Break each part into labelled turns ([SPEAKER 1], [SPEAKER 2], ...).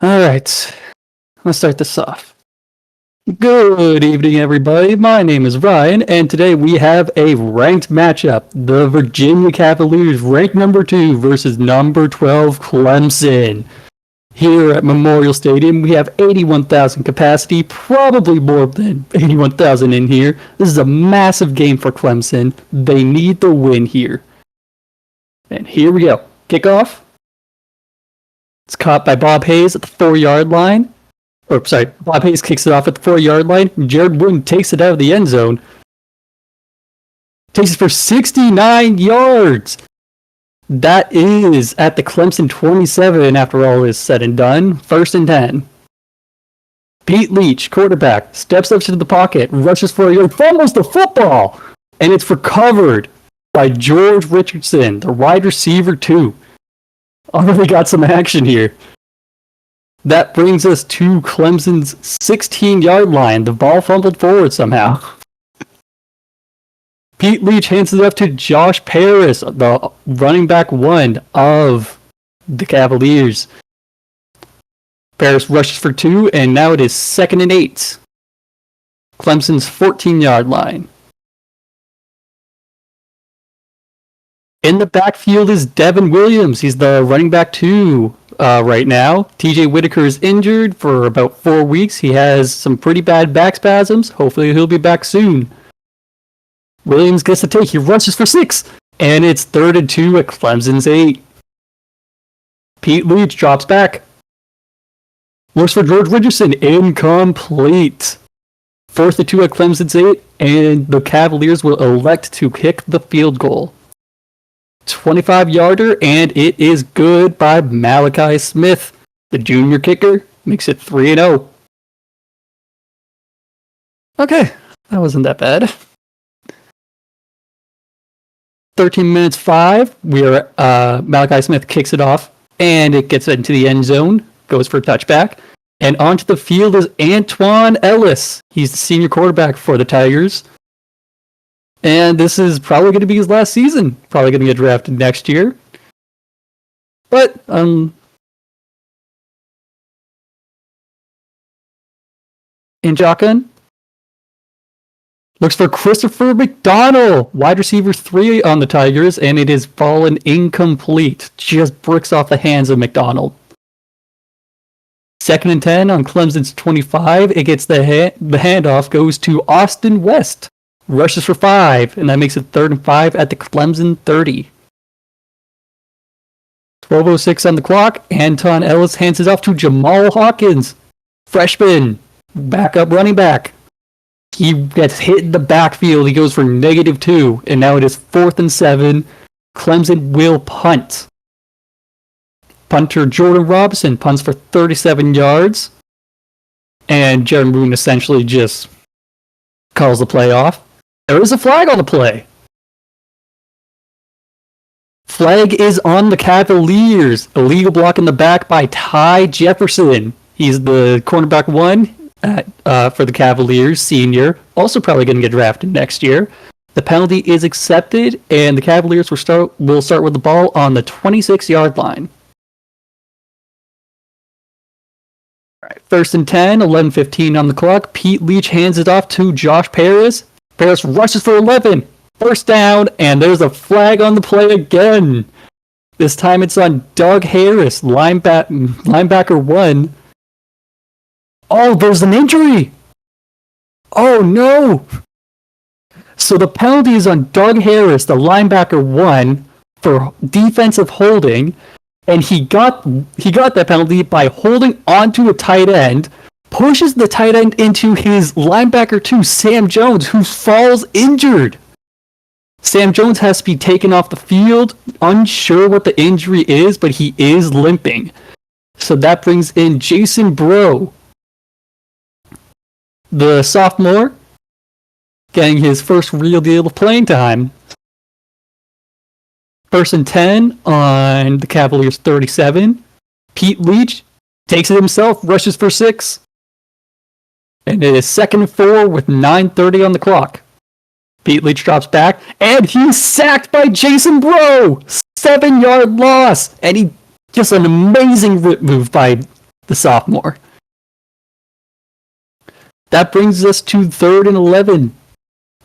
[SPEAKER 1] Alright, let's start this off. Good evening, everybody. My name is Ryan, and today we have a ranked matchup. The Virginia Cavaliers, ranked number 2 versus number 12 Clemson. Here at Memorial Stadium, we have 81,000 capacity, probably more than 81,000 in here. This is a massive game for Clemson. They need the win here. And here we go. Kickoff. It's caught by Bob Hayes at the 4-yard line. Bob Hayes kicks it off at the 4-yard line. Jared Wooden takes it out of the end zone. Takes it for 69 yards. That is at the Clemson 27 after all is said and done. 1st and 10. Pete Leach, quarterback, steps up to the pocket, rushes for a yard, fumbles the football, and it's recovered by George Richardson, the wide receiver 2. Already got some action here. That brings us to Clemson's 16-yard line. The ball fumbled forward somehow. Pete Leach hands it off to Josh Paris, the running back 1 of the Cavaliers. Paris rushes for 2, and now it is 2nd and 8. Clemson's 14-yard line. In the backfield is Devin Williams. He's the running back 2 right now. TJ Whitaker is injured for about 4 weeks. He has some pretty bad back spasms. Hopefully he'll be back soon. Williams gets the take. He rushes for 6. And it's 3rd and 2 at Clemson's 8. Pete Leach drops back. Looks for George Richardson. Incomplete. 4th and 2 at Clemson's 8. And the Cavaliers will elect to kick the field goal. 25-yarder, and it is good by Malachi Smith. The junior kicker makes it 3-0. Okay, that wasn't that bad. 13 minutes 5, Malachi Smith kicks it off, and it gets into the end zone, goes for a touchback, and onto the field is Antoine Ellis. He's the senior quarterback for the Tigers. And this is probably going to be his last season. Probably going to get drafted next year. But, in shotgun. Looks for Christopher McDonald. Wide receiver 3 on the Tigers. And it is fallen incomplete. Just bricks off the hands of McDonald. 2nd and 10 on Clemson's 25. It gets the handoff. Goes to Austin West. Rushes for 5, and that makes it 3rd and 5 at the Clemson 30. 12:06 on the clock. Anton Ellis hands it off to Jamal Hawkins, freshman, backup running back. He gets hit in the backfield. He goes for -2, and now it is 4th and 7. Clemson will punt. Punter Jordan Robinson punts for 37 yards, and Jared Moon essentially just calls the play off. There is a flag on the play. Flag is on the Cavaliers. Illegal block in the back by Ty Jefferson. He's the cornerback 1 for the Cavaliers, senior. Also probably going to get drafted next year. The penalty is accepted, and the Cavaliers will start with the ball on the 26-yard line. All right, 1st and 10, 11:15 on the clock. Pete Leach hands it off to Josh Paris. Paris rushes for 11. 1st down, and there's a flag on the play again. This time it's on Doug Harris, linebacker 1. Oh, there's an injury. Oh, no. So the penalty is on Doug Harris, the linebacker 1, for defensive holding. And he got that penalty by holding onto a tight end, pushes the tight end into his linebacker 2, Sam Jones, who falls injured. Sam Jones has to be taken off the field, unsure what the injury is, but he is limping. So that brings in Jason Breaux, the sophomore, getting his first real deal of playing time. 1st and 10 on the Cavaliers 37. Pete Leach takes it himself, rushes for 6. And it is 2nd and 4 with 9:30 on the clock. Pete Leach drops back, and he's sacked by Jason Breaux! 7-yard loss! And he just an amazing rip move by the sophomore. That brings us to 3rd and 11.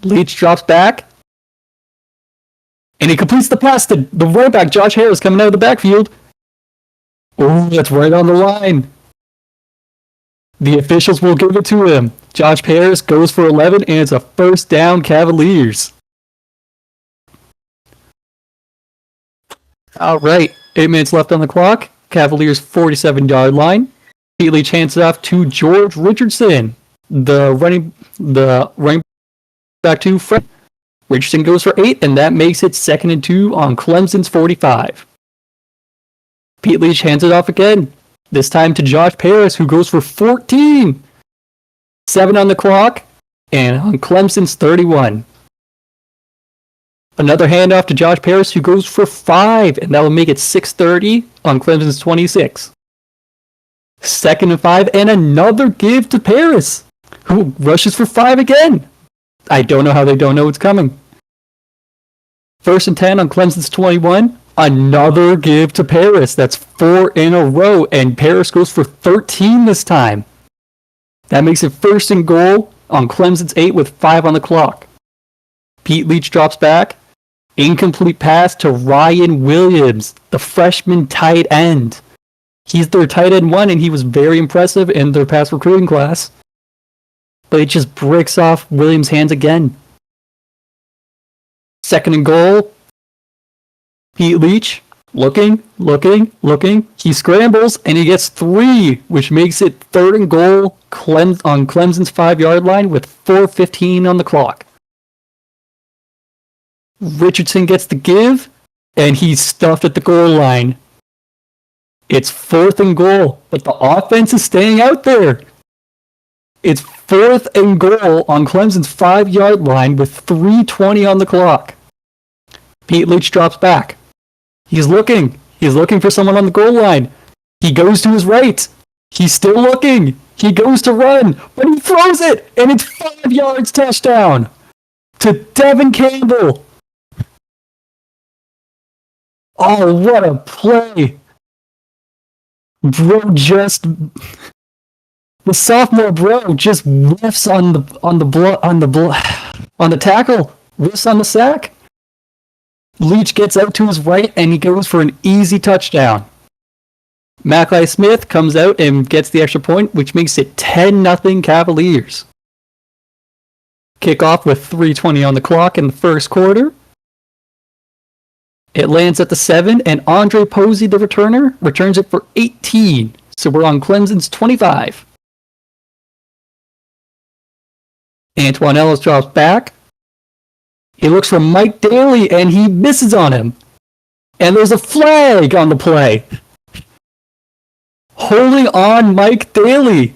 [SPEAKER 1] Leach drops back. And he completes the pass to the running back, Josh Harris, coming out of the backfield. Oh, that's right on the line. The officials will give it to him. Josh Harris goes for 11, and it's a first down, Cavaliers. All right, 8 minutes left on the clock. Cavaliers 47-yard line. Pete Leach hands it off to George Richardson, the running back to Fred. Richardson goes for 8, and that makes it 2nd and 2 on Clemson's 45. Pete Leach hands it off again, this time to Josh Paris, who goes for 14. 7 on the clock, and on Clemson's 31. Another handoff to Josh Paris, who goes for 5, and that will make it 6:30 on Clemson's 26. 2nd and 5, and another give to Paris, who rushes for 5 again. I don't know how they don't know it's coming. 1st and 10 on Clemson's 21. Another give to Paris. That's 4 in a row, and Paris goes for 13 this time. That makes it 1st and goal on Clemson's 8 with 5 on the clock. Pete Leach drops back. Incomplete pass to Ryan Williams, the freshman tight end. He's their tight end 1, and he was very impressive in their past recruiting class. But it just breaks off Williams' hands again. 2nd and goal. Pete Leach, looking. He scrambles, and he gets 3, which makes it 3rd and goal on Clemson's 5-yard line with 4:15 on the clock. Richardson gets the give, and he's stuffed at the goal line. It's 4th and goal, but the offense is staying out there. It's 4th and goal on Clemson's 5-yard line with 3:20 on the clock. Pete Leach drops back. He's looking for someone on the goal line. He goes to his right. He's still looking. He goes to run, but he throws it, and it's 5 yards touchdown to Devin Campbell. Oh, what a play. The sophomore bro just whiffs on the tackle, whiffs on the sack. Leach gets out to his right, and he goes for an easy touchdown. Mackay Smith comes out and gets the extra point, which makes it 10-0 Cavaliers. Kickoff with 3:20 on the clock in the first quarter. It lands at the 7, and Andre Posey, the returner, returns it for 18. So we're on Clemson's 25. Antoine Ellis drops back. He looks for Mike Daly, and he misses on him. And there's a flag on the play. Holding on Mike Daly.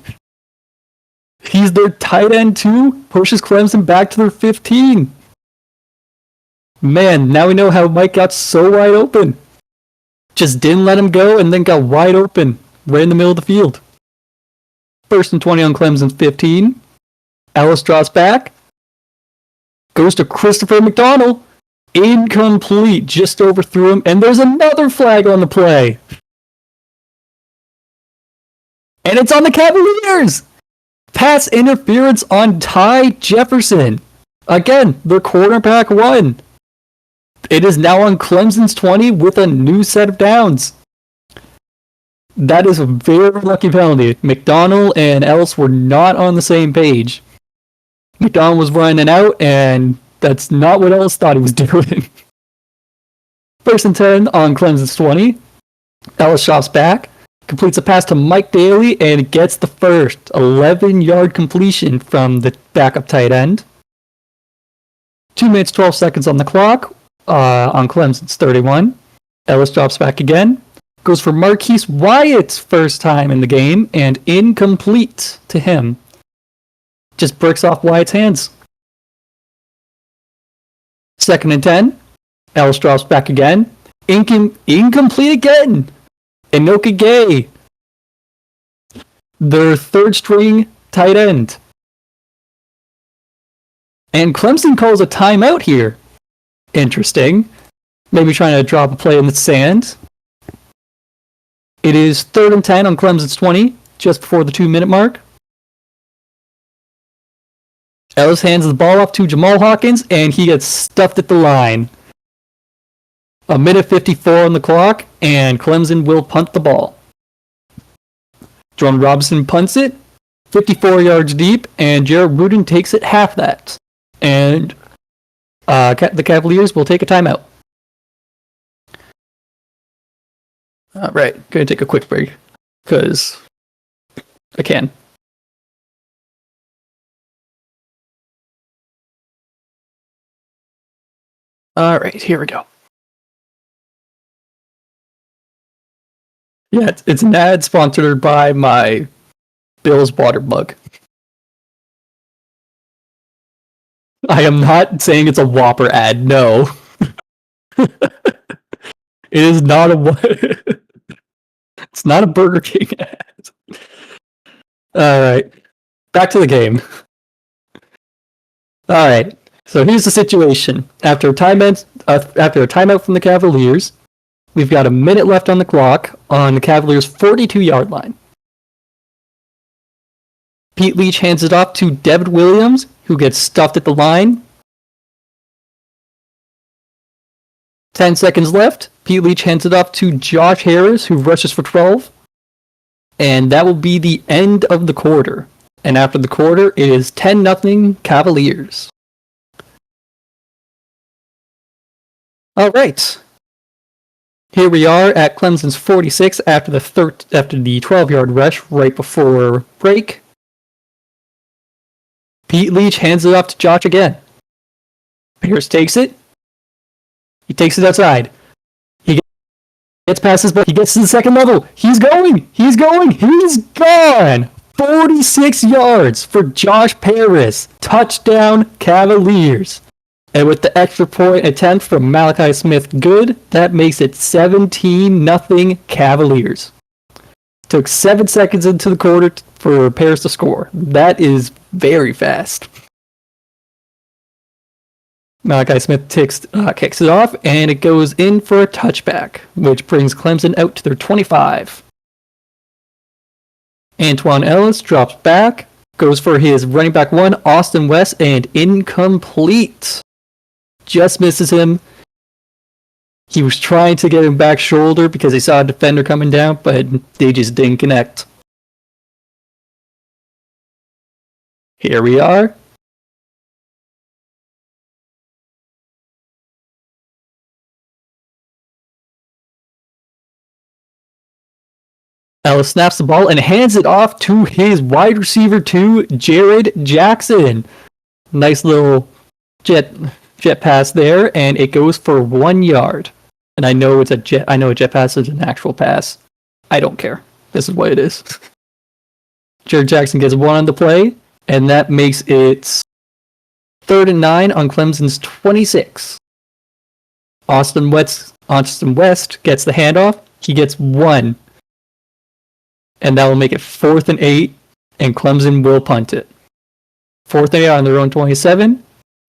[SPEAKER 1] He's their tight end 2, pushes Clemson back to their 15. Man, now we know how Mike got so wide open. Just didn't let him go, and then got wide open right in the middle of the field. 1st and 20 on Clemson's 15. Ellis drops back. Goes to Christopher McDonald. Incomplete. Just overthrew him. And there's another flag on the play. And it's on the Cavaliers. Pass interference on Ty Jefferson. Again, the cornerback 1. It is now on Clemson's 20 with a new set of downs. That is a very lucky penalty. McDonald and Ellis were not on the same page. McDonald was running out, and that's not what Ellis thought he was doing. 1st and 10 on Clemson's 20. Ellis drops back, completes a pass to Mike Daly, and gets the first 11-yard completion from the backup tight end. 2 minutes, 12 seconds on the clock on Clemson's 31. Ellis drops back again, goes for Marquise Wyatt's first time in the game, and incomplete to him. Just breaks off Wyatt's hands. 2nd and 10. Ellis drops back again. Incomplete again. Enoka Gay, their 3rd string tight end. And Clemson calls a timeout here. Interesting. Maybe trying to drop a play in the sand. It is 3rd and 10 on Clemson's 20, just before the 2-minute mark. Ellis hands the ball off to Jamal Hawkins, and he gets stuffed at the line. 1:54 on the clock, and Clemson will punt the ball. Jordan Robinson punts it, 54 yards deep, and Jared Rudin takes it half that. And the Cavaliers will take a timeout. All right, going to take a quick break, because I can. All right, here we go. Yeah, it's an ad sponsored by my Bill's water mug. I am not saying it's a Whopper ad, no. It is not a... It's not a Burger King ad. Alright, back to the game. Alright, so here's the situation. After a timeout from the Cavaliers, we've got a minute left on the clock on the Cavaliers' 42-yard line. Pete Leach hands it off to Devin Williams, who gets stuffed at the line. 10 seconds left. Pete Leach hands it off to Josh Harris, who rushes for 12. And that will be the end of the quarter. And after the quarter, it is 10-0 Cavaliers. All right. Here we are at Clemson's 46 after the 12-yard rush right before break. Pete Leach hands it off to Josh again. Pierce takes it. He takes it outside. He gets past his ball. He gets to the second level. He's going. He's gone. 46 yards for Josh Paris. Touchdown Cavaliers. And with the extra point attempt from Malachi Smith good, that makes it 17-0 Cavaliers. Took 7 seconds into the quarter for Paris to score. That is very fast. Malachi Smith kicks it off, and it goes in for a touchback, which brings Clemson out to their 25. Antoine Ellis drops back, goes for his running back one, Austin West, and incomplete. Just misses him. He was trying to get him back shoulder because he saw a defender coming down, but they just didn't connect. Here we are. Ellis snaps the ball and hands it off to his wide receiver two, Jared Jackson. Nice little jet pass there, and it goes for 1 yard. And I know a jet pass is an actual pass. I don't care. This is what it is. Jared Jackson gets one on the play, and that makes it 3rd and 9 on Clemson's 26. Austin West gets the handoff. He gets one. And that will make it 4th and 8, and Clemson will punt it. 4th and 8 on their own 27.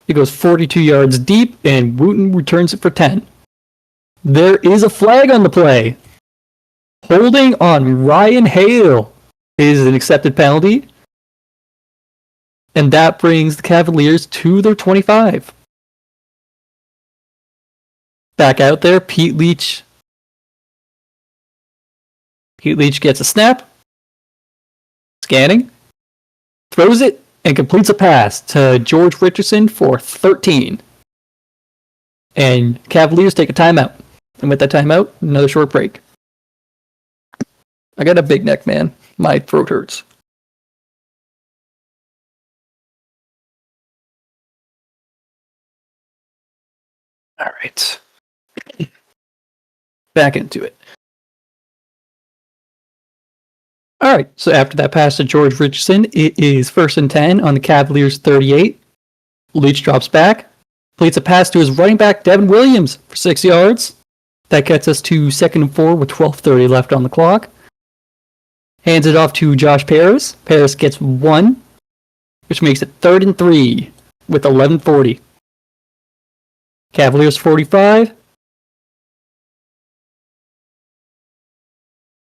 [SPEAKER 1] It goes 42 yards deep, and Wooten returns it for 10. There is a flag on the play. Holding on Ryan Hale is an accepted penalty. And that brings the Cavaliers to their 25. Back out there, Pete Leach. Pete Leach gets a snap. Scanning. Throws it. And completes a pass to George Richardson for 13. And Cavaliers take a timeout. And with that timeout, another short break. I got a big neck, man. My throat hurts. All right. Back into it. All right, so after that pass to George Richardson, it is 1st and 10 on the Cavaliers' 38. Leach drops back, completes a pass to his running back, Devin Williams, for 6 yards. That gets us to 2nd and 4 with 12:30 left on the clock. Hands it off to Josh Paris. Paris gets one, which makes it 3rd and 3 with 11:40. Cavaliers 45.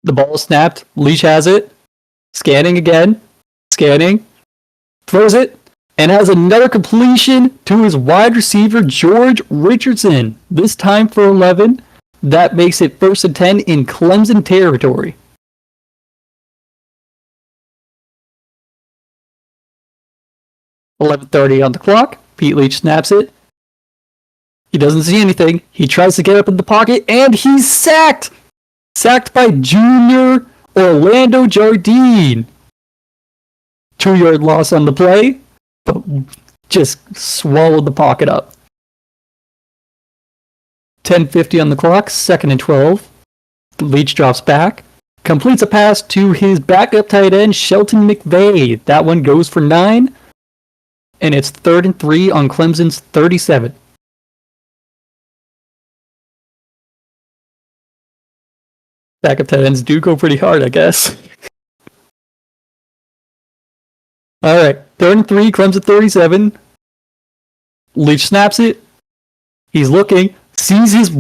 [SPEAKER 1] The ball is snapped. Leach has it. Scanning again. Scanning. Throws it. And has another completion to his wide receiver, George Richardson. This time for 11. That makes it 1st and 10 in Clemson territory. $11:30 on the clock. Pete Leach snaps it. He doesn't see anything. He tries to get up in the pocket, and he's sacked! Sacked by Junior Orlando Jardine. 2-yard loss on the play, but just swallowed the pocket up. 10:50 on the clock, 2nd and 12. Leach drops back. Completes a pass to his backup tight end, Shelton McVay. That one goes for 9. And it's 3rd and 3 on Clemson's 37. Backup tight ends do go pretty hard, I guess. Alright, 3rd and 3, Clemson 37. Leach snaps it. He's looking. Sees his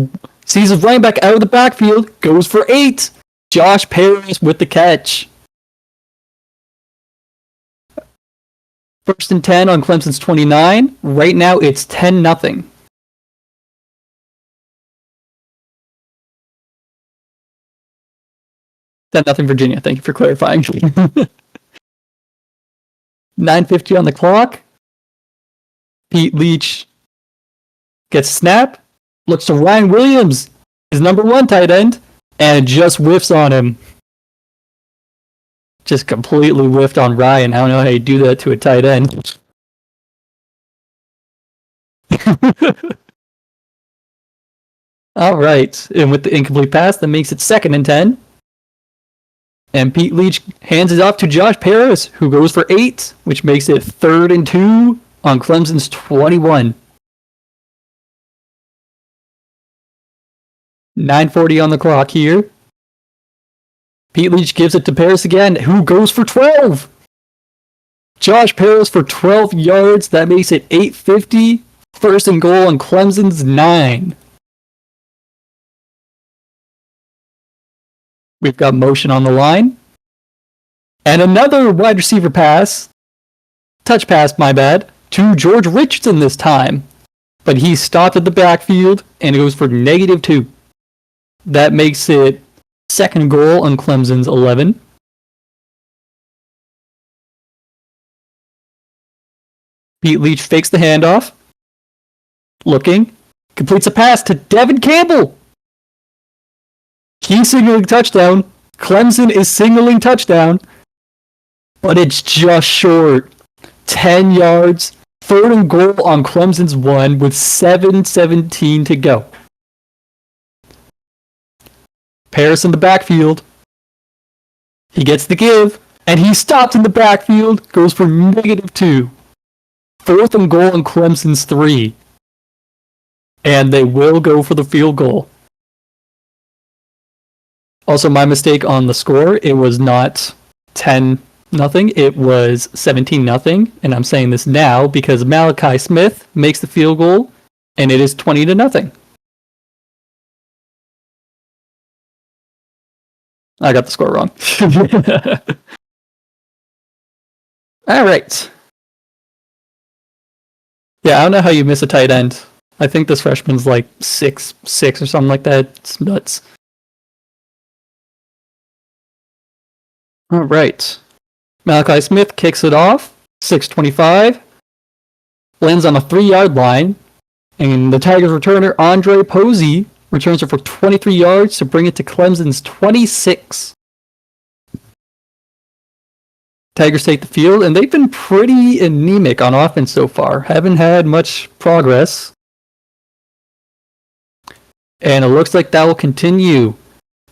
[SPEAKER 1] running back out of the backfield. Goes for 8. Josh Paris with the catch. 1st and 10 on Clemson's 29. Right now it's 10-0. Nothing Virginia. Thank you for clarifying. 9:50 on the clock. Pete Leach gets a snap. Looks to Ryan Williams, his number 1 tight end, and just whiffs on him. Just completely whiffed on Ryan. I don't know how you do that to a tight end. All right. And with the incomplete pass, that makes it 2nd and 10. And Pete Leach hands it off to Josh Paris, who goes for 8, which makes it 3rd and 2 on Clemson's 21. 9:40 on the clock here. Pete Leach gives it to Paris again, who goes for 12. Josh Paris for 12 yards. That makes it 8:50. 1st and goal on Clemson's 9. We've got motion on the line. And another wide receiver pass. Touch pass, my bad. To George Richardson this time. But he stopped at the backfield and it goes for -2. That makes it 2nd goal on Clemson's 11. Pete Leach fakes the handoff. Looking. Completes a pass to Devin Campbell. He's signaling touchdown. Clemson is signaling touchdown. But it's just short. 10 yards. 3rd and goal on Clemson's 1 with 7:17 to go. Paris in the backfield. He gets the give, and he stops in the backfield, goes for -2. 4th and goal on Clemson's 3. And they will go for the field goal. Also, my mistake on the score, it was not 10-0, it was 17-0, and I'm saying this now because Malachi Smith makes the field goal, and it is 20-0. I got the score wrong. All right. Yeah, I don't know how you miss a tight end. I think this freshman's like 6'6" or something like that. It's nuts. All right. Malachi Smith kicks it off. 6:25. Lands on a 3-yard line. And the Tigers returner, Andre Posey, returns it for 23 yards to bring it to Clemson's 26. Tigers take the field, and they've been pretty anemic on offense so far. Haven't had much progress. And it looks like that will continue.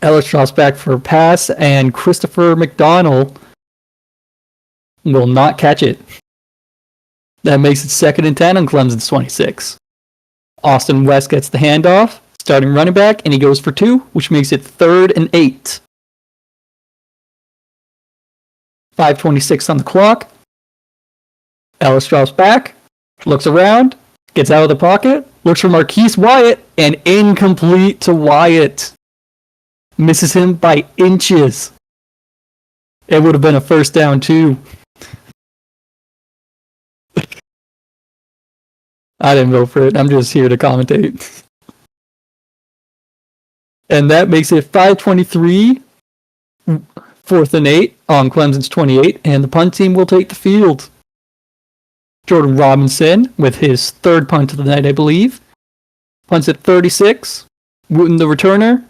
[SPEAKER 1] Ellis drops back for a pass, and Christopher McDonald will not catch it. That makes it 2nd and 10 on Clemson's 26. Austin West gets the handoff. Starting running back, and he goes for 2, which makes it 3rd and 8. 5:26 on the clock. Ellis drops back, looks around, gets out of the pocket, looks for Marquise Wyatt, and incomplete to Wyatt. Misses him by inches. It would have been a first down, too. I didn't vote for it. I'm just here to commentate. And that makes it 5:23, 4th and 8 on Clemson's 28, and the punt team will take the field. Jordan Robinson, with his third punt of the night, I believe, punts at 36. Wooten, the returner,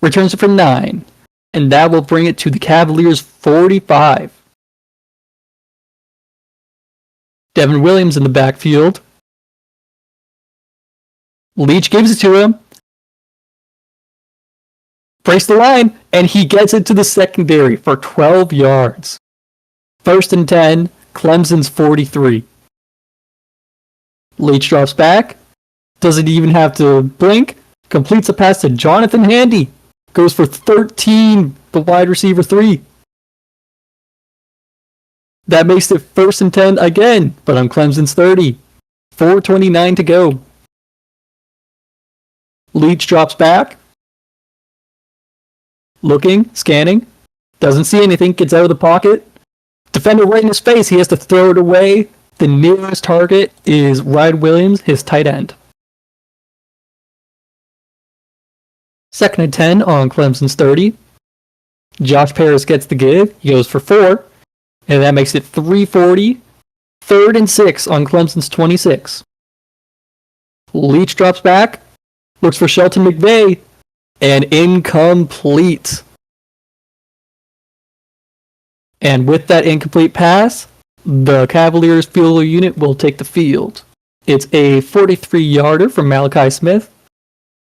[SPEAKER 1] returns it for 9, and that will bring it to the Cavaliers' 45. Devin Williams in the backfield. Leach gives it to him. Breaks the line, and he gets it to the secondary for 12 yards. 1st and 10, Clemson's 43. Leach drops back. Doesn't even have to blink. Completes a pass to Jonathan Handy. Goes for 13, the wide receiver 3. That makes it 1st and 10 again, but on Clemson's 30. 4:29 to go. Leach drops back. Looking, scanning. Doesn't see anything, gets out of the pocket. Defender right in his face, he has to throw it away. The nearest target is Ryan Williams, his tight end. 2nd and 10 on Clemson's 30. Josh Paris gets the give. He goes for 4. And that makes it 3:40. 3rd and 6 on Clemson's 26. Leach drops back. Looks for Shelton McVay. And incomplete. And with that incomplete pass, the Cavaliers field goal unit will take the field. It's a 43-yarder from Malachi Smith.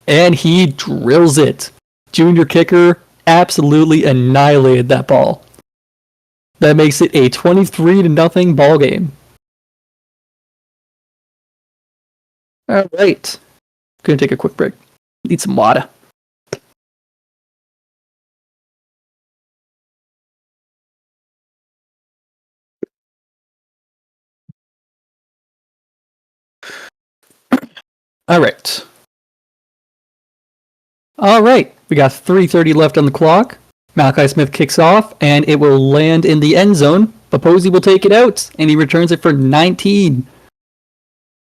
[SPEAKER 1] And he drills it. Junior kicker absolutely annihilated that ball. That makes it a 23-0 ball game. All right. Gonna take a quick break. Need some water. All right. We got 3:30 left on the clock. Malachi Smith kicks off, and it will land in the end zone. But Posey will take it out, and he returns it for 19.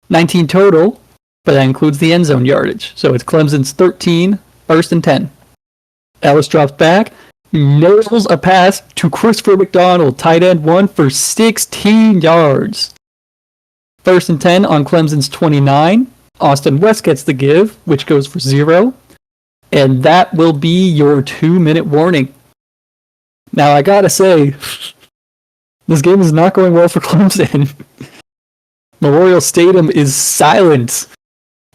[SPEAKER 1] 19 total, but that includes the end zone yardage. So it's Clemson's 13, 1st and 10. Ellis drops back, nails a pass to Christopher McDonald, tight end 1 for 16 yards. 1st and 10 on Clemson's 29. Austin West gets the give, which goes for 0. And that will be your 2-minute warning. Now, I gotta say, this game is not going well for Clemson. Memorial Stadium is silent.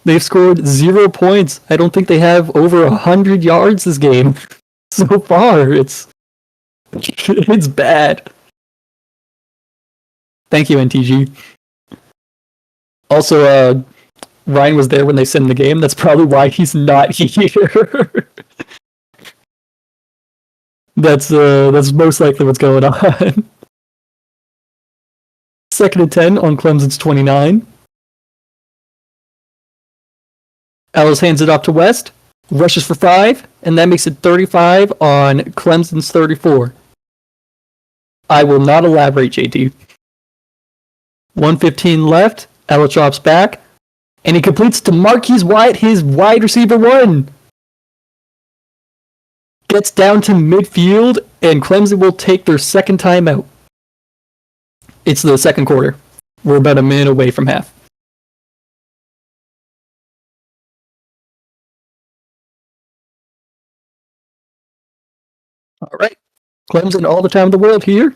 [SPEAKER 1] They've scored 0 points. I don't think they have over 100 yards this game. So far, it's bad. Thank you, NTG. Also, Ryan was there when they sent the game. That's probably why he's not here. That's most likely what's going on. 2nd and 10 on Clemson's 29. Ellis hands it off to West. Rushes for 5, and that makes it 35 on Clemson's 34. I will not elaborate, JT. 1:15 left. Ellis drops back. And he completes to Marquise White, his wide receiver 1. Gets down to midfield, and Clemson will take their second timeout. It's the second quarter. We're about a minute away from half. All right. Clemson all the time in the world here.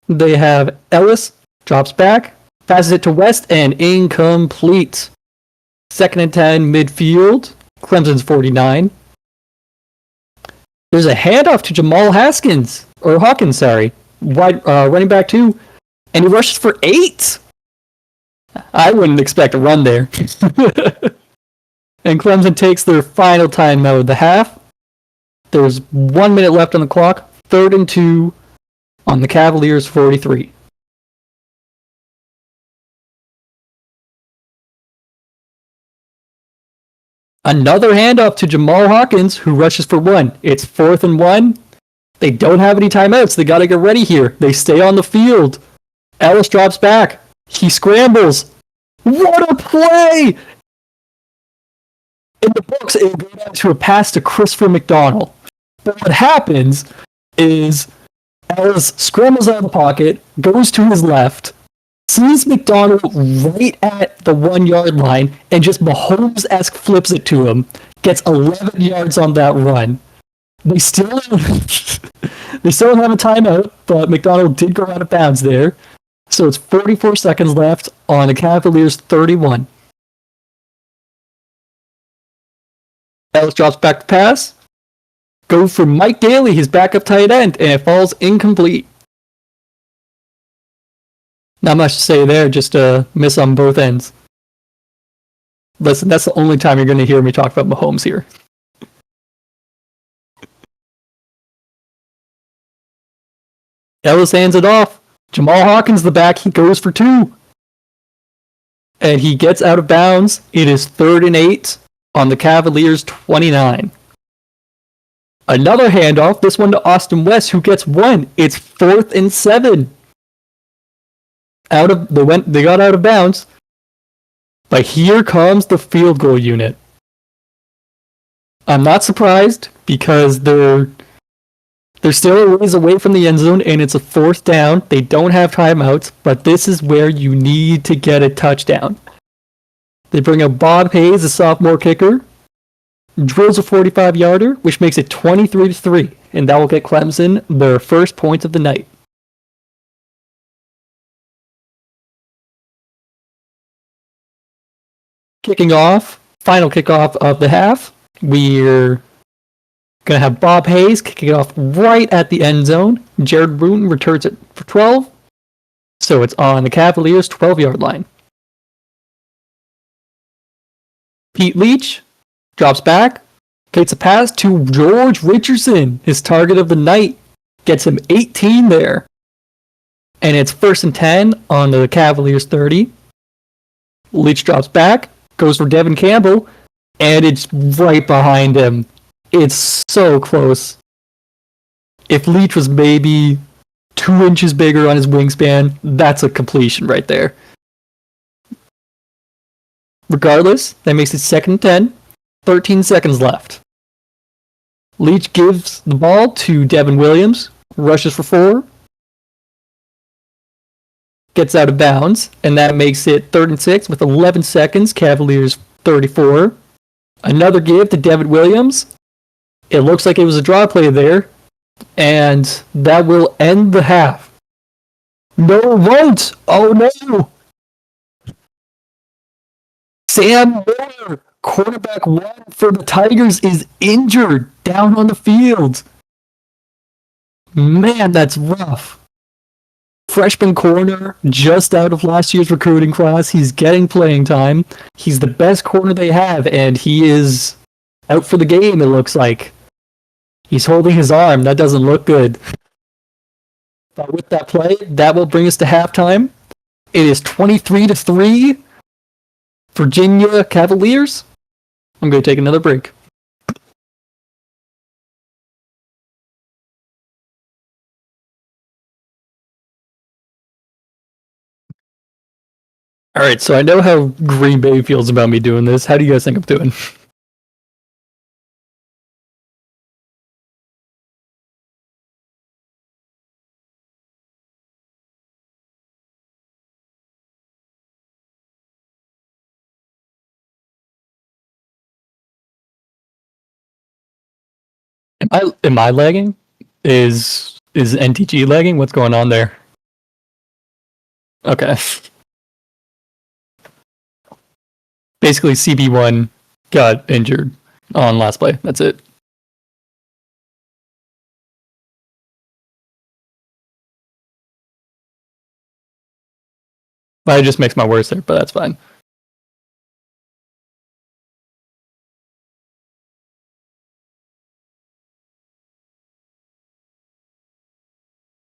[SPEAKER 1] They have Ellis, drops back, passes it to West, and incomplete. 2nd and 10 midfield. Clemson's 49. There's a handoff to Jamal Hawkins, running back 2, and he rushes for 8. I wouldn't expect a run there. And Clemson takes their final timeout of the half. There's 1 minute left on the clock. 3rd and 2 on the Cavaliers' 43. Another handoff to Jamal Hawkins, who rushes for one. It's 4th and 1. They don't have any timeouts. They got to get ready here. They stay on the field. Ellis drops back. He scrambles. What a play! In the books, it will go down to a pass to Christopher McDonald. But what happens is Ellis scrambles out of the pocket, goes to his left, sees McDonald right at the 1 yard line, and just Mahomes-esque flips it to him. Gets 11 yards on that run. They still don't have a timeout, but McDonald did go out of bounds there. So it's 44 seconds left on the Cavaliers 31. Ellis drops back to pass. Go for Mike Daly, his backup tight end, and it falls incomplete. Not much to say there, just a miss on both ends. Listen, that's the only time you're going to hear me talk about Mahomes here. Ellis hands it off. Jamal Hawkins, the back, he goes for 2. And he gets out of bounds. It is 3rd and 8 on the Cavaliers 29. Another handoff, this one to Austin West, who gets 1. It's 4th and 7. They got out of bounds. But here comes the field goal unit. I'm not surprised because they're still a ways away from the end zone, and it's a 4th down. They don't have timeouts, but this is where you need to get a touchdown. They bring up Bob Hayes, a sophomore kicker, drills a 45-yarder, which makes it 23-3, and that will get Clemson their first points of the night. Kicking off, final kickoff of the half, we're going to have Bob Hayes kicking it off right at the end zone. Jared Bruton returns it for 12. So it's on the Cavaliers' 12-yard line. Pete Leach drops back, takes a pass to George Richardson, his target of the night. Gets him 18 there. And it's 1st and 10 on the Cavaliers' 30. Leach drops back, goes for Devin Campbell, and it's right behind him. It's so close. If Leach was maybe 2 inches bigger on his wingspan, that's a completion right there. Regardless, that makes it 2nd and 10. 13 seconds left. Leach gives the ball to Devin Williams, rushes for 4, gets out of bounds, and that makes it 3rd and 6 with 11 seconds, Cavaliers 34. Another give to Devin Williams. It looks like it was a draw play there, and that will end the half. No, it won't! Oh no! Sam Miller, quarterback 1 for the Tigers, is injured down on the field. Man, that's rough. Freshman corner, just out of last year's recruiting class. He's getting playing time. He's the best corner they have, and he is out for the game, it looks like. He's holding his arm. That doesn't look good. But with that play, that will bring us to halftime. It is 23-3. Virginia Cavaliers. I'm going to take another break. All right, so I know how Green Bay feels about me doing this. How do you guys think I'm doing? Am I lagging? Is NTG lagging? What's going on there? Okay. Basically, CB1 got injured on last play. That's it. I just mixed my words there, but that's fine.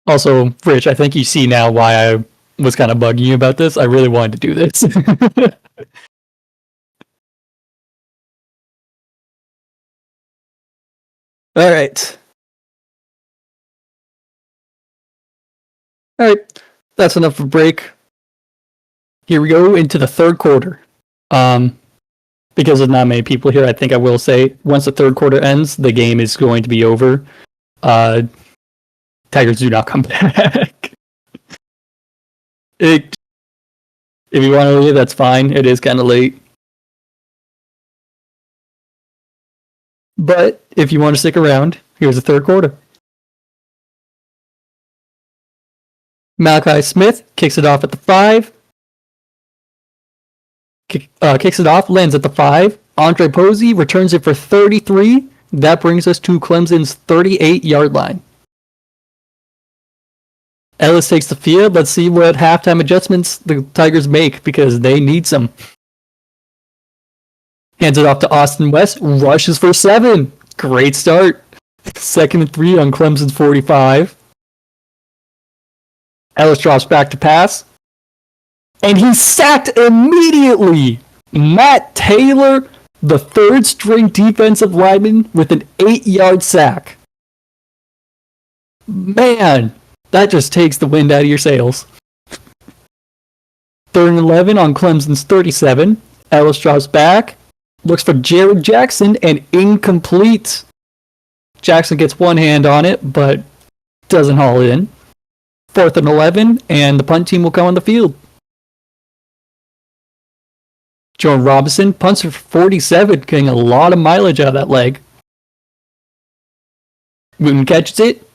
[SPEAKER 1] Also, Rich, I think you see now why I was kind of bugging you about this. I really wanted to do this. All right. All right. That's enough of a break. Here we go into the third quarter. Because there's not many people here, I think I will say once the third quarter ends, the game is going to be over. Tigers do not come back. If you want to leave, that's fine. It is kind of late. But if you want to stick around, here's the third quarter. Malachi Smith kicks it off at the 5. Kicks it off, lands at the 5. Andre Posey returns it for 33. That brings us to Clemson's 38-yard line. Ellis takes the field. Let's see what halftime adjustments the Tigers make because they need some. Hands it off to Austin West. Rushes for 7. Great start. 2nd and 3 on Clemson's 45. Ellis drops back to pass. And he's sacked immediately. Matt Taylor, the third-string defensive lineman, with an 8-yard sack. Man, that just takes the wind out of your sails. 3rd and 11 on Clemson's 37. Ellis drops back. Looks for Jared Jackson and incomplete. Jackson gets one hand on it, but doesn't haul it in. 4th and 11, and the punt team will come on the field. Jordan Robinson punts for 47, getting a lot of mileage out of that leg. Wooten catches it,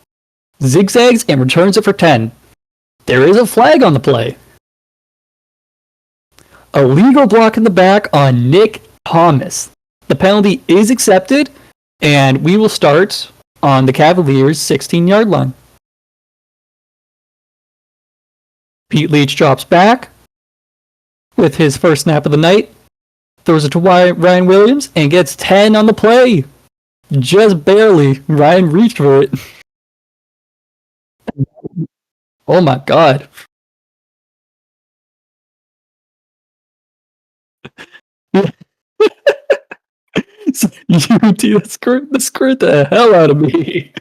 [SPEAKER 1] zigzags, and returns it for 10. There is a flag on the play. A legal block in the back on Nick Thomas. The penalty is accepted, and we will start on the Cavaliers' 16-yard line. Pete Leach drops back with his first snap of the night, throws it to Ryan Williams, and gets 10 on the play. Just barely. Ryan reached for it. Oh my god. UT scared the hell out of me.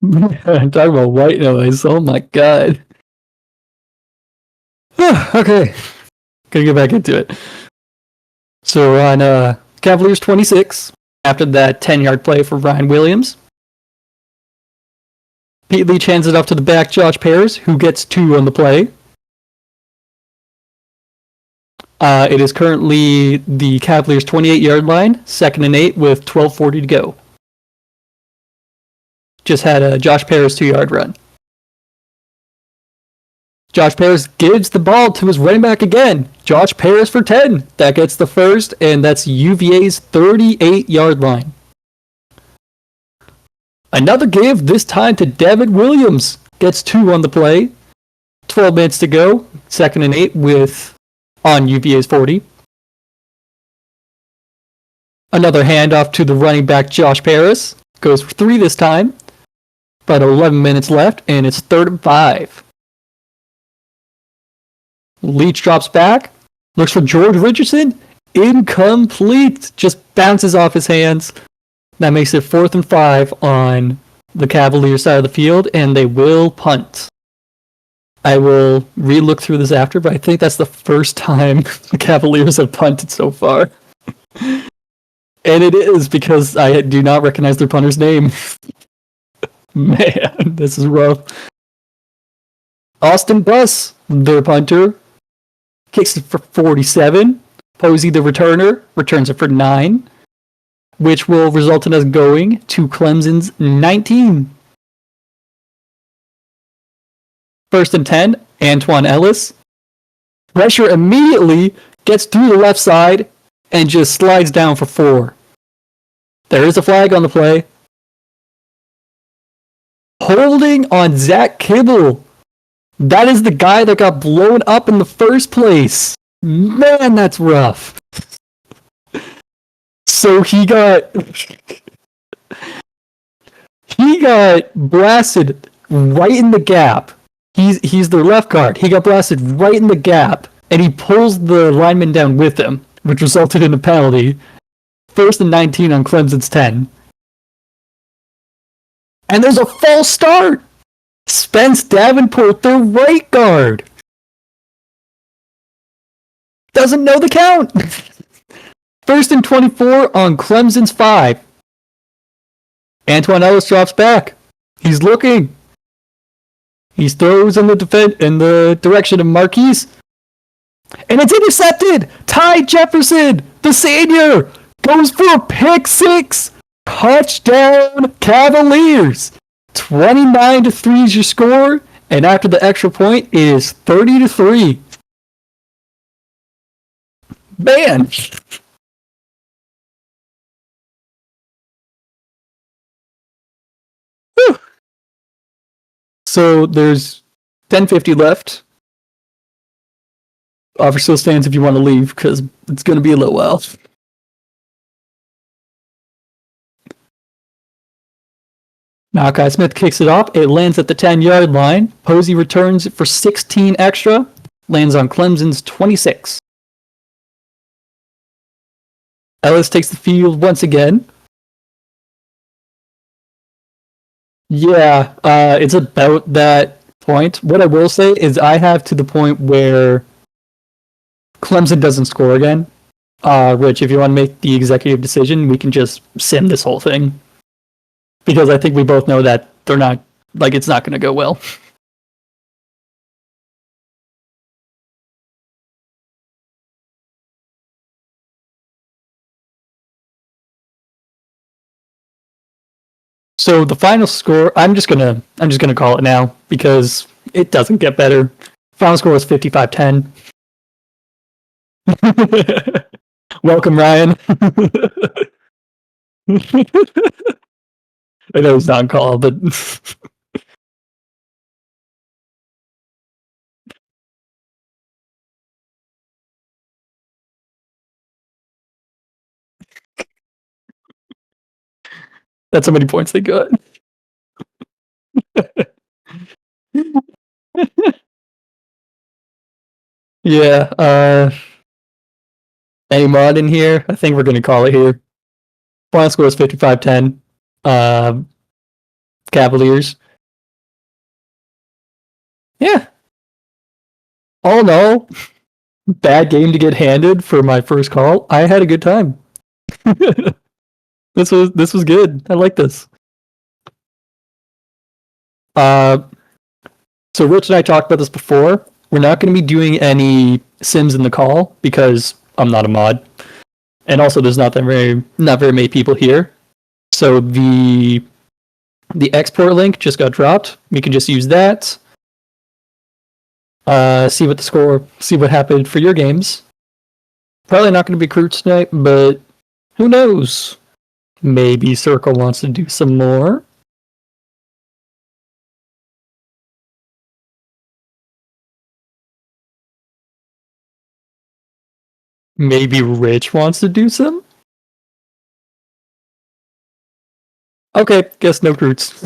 [SPEAKER 1] Man, talk about white noise. Oh my god. Okay. Gonna get back into it. So we're on Cavaliers 26 after that 10-yard play for Ryan Williams. Pete Leach hands it off to the back, Josh Paris, who gets 2 on the play. It is currently the Cavaliers' 28-yard line, 2nd and 8 with 12:40 to go. Just had a Josh Paris 2-yard run. Josh Paris gives the ball to his running back again. Josh Paris for 10. That gets the first, and that's UVA's 38-yard line. Another give, this time to Devin Williams. Gets 2 on the play. 12 minutes to go. 2nd and 8 with on UVA's 40. Another handoff to the running back Josh Paris. Goes for 3 this time. About 11 minutes left, and it's 3rd and 5. Leach drops back. Looks for George Richardson. Incomplete. Just bounces off his hands. That makes it 4th and 5 on the Cavaliers side of the field, and they will punt. I will re-look through this after, but I think that's the first time the Cavaliers have punted so far. And it is because I do not recognize their punter's name. Man, this is rough. Austin Buss, their punter, kicks it for 47. Posey, the returner, returns it for 9. Which will result in us going to Clemson's 19. 1st and 10, Antoine Ellis. Pressure immediately, gets through the left side, and just slides down for 4. There is a flag on the play. Holding on Zach Kibble. That is the guy that got blown up in the first place. Man, that's rough. So he got blasted right in the gap. He's their left guard. He got blasted right in the gap, and he pulls the lineman down with him, which resulted in a penalty. 1st and 19 on Clemson's 10. And there's a false start. Spence Davenport, their right guard, doesn't know the count. 1st and 24 on Clemson's 5. Antoine Ellis drops back. He's looking. He throws in the direction of Marquise. And it's intercepted! Ty Jefferson, the senior, goes for a pick six. Touchdown Cavaliers. 29-3 is your score, and after the extra point, it is 30-3. Man. Whew. So there's 10:50 left. Offer still stands if you want to leave, because it's going to be a little while. Malachi Smith kicks it off. It lands at the 10-yard line. Posey returns it for 16 extra. Lands on Clemson's 26. Ellis takes the field once again. Yeah, it's about that point. What I will say is I have to the point where Clemson doesn't score again. Rich, if you want to make the executive decision, we can just sim this whole thing. Because I think we both know that they're not, like, it's not going to go well. So the final score, I'm just gonna call it now because it doesn't get better. Final score was 55-10. Welcome, Ryan. I know it's not on call, but that's how many points they got. Yeah, any mod in here? I think we're gonna call it here. Final score is 55-10. Cavaliers. Yeah. All in all, bad game to get handed for my first call. I had a good time. This was good. I like this. So Rich and I talked about this before. We're not going to be doing any sims in the call because I'm not a mod, and also there's not very many people here. So the export link just got dropped. We can just use that. See what happened for your games. Probably not going to be Kurt tonight, but who knows? Maybe Circle wants to do some more. Maybe Rich wants to do some? Okay, guess no Roots.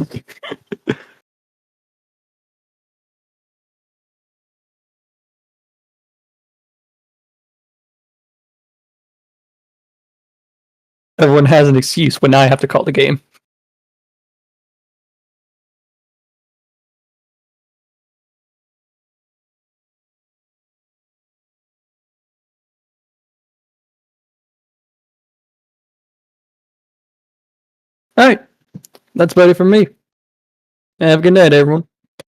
[SPEAKER 1] Everyone has an excuse when I have to call the game. Alright, that's about it from me. Have a good night, everyone.